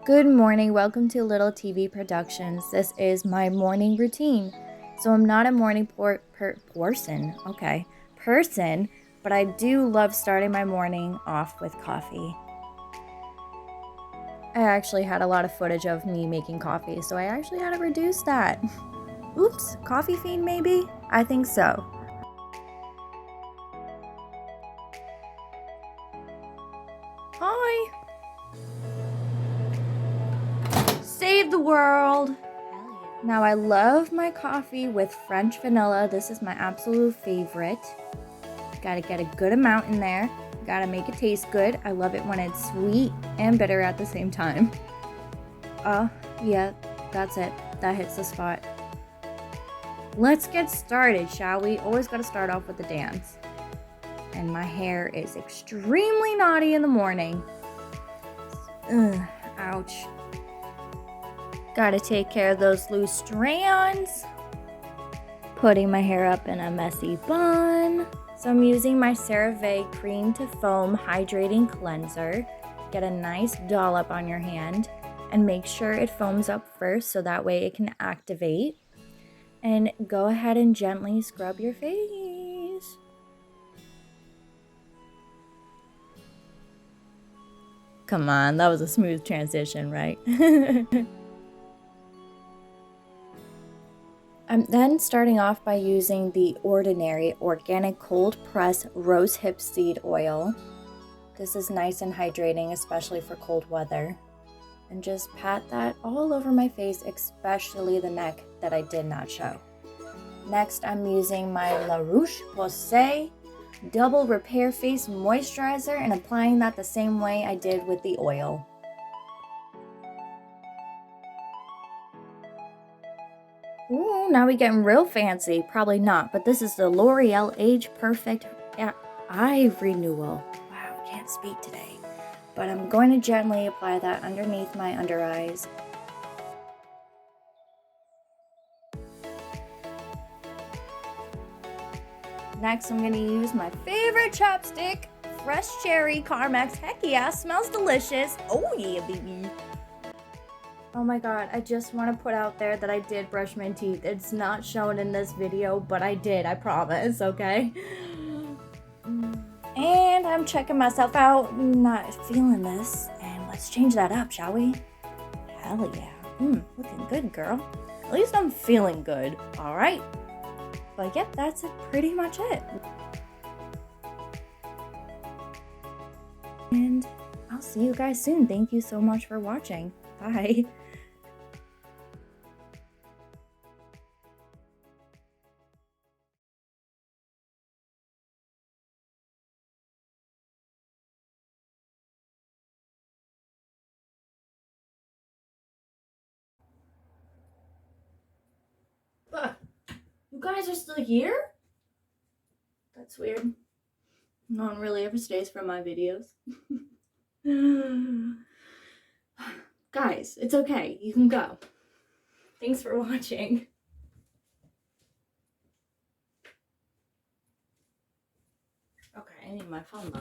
Good morning, welcome to Little TV Productions. This is my morning routine. So I'm not a morning person, but I do love starting my morning off with coffee. I actually had a lot of footage of me making coffee, so I actually had to reduce that. Oops, coffee fiend maybe? I think so. Hi! Save the world! Now I love my coffee with French vanilla. This is my absolute favorite. Gotta get a good amount in there. Gotta make it taste good. I love it when it's sweet and bitter at the same time. Yeah, that's it. That hits the spot. Let's get started, shall we? Always gotta start off with the dance. And my hair is extremely naughty in the morning. Ugh, ouch. Gotta take care of those loose strands. Putting my hair up in a messy bun. So I'm using my CeraVe Cream-Foam Hydrating Cleanser. Get a nice dollop on your hand and make sure it foams up first so that way it can activate. And go ahead and gently scrub your face. Come on, that was a smooth transition, right? I'm then starting off by using the Ordinary Organic Cold Press Rose Hip Seed Oil. This is nice and hydrating, especially for cold weather. And just pat that all over my face, especially the neck that I did not show. Next, I'm using my Roche-Posay Double Repair Face Moisturizer and applying that the same way I did with the oil. Ooh, now we getting real fancy. Probably not, but this is the L'Oreal Age Perfect Eye Renewal. Wow, can't speak today. But I'm going to gently apply that underneath my under eyes. Next, I'm going to use my favorite chapstick, Fresh Cherry Carmex. Heck yeah, smells delicious. Oh yeah, baby. Oh my god, I just want to put out there that I did brush my teeth. It's not shown in this video, but I did, I promise, okay? And I'm checking myself out, not feeling this. And let's change that up, shall we? Hell yeah. Looking good, girl. At least I'm feeling good, alright? But yep, that's pretty much it. And I'll see you guys soon. Thank you so much for watching. Bye. You guys are still here? That's weird. No one really ever stays for my videos. Guys, it's okay. You can go. Thanks for watching. Okay, I need my phone though.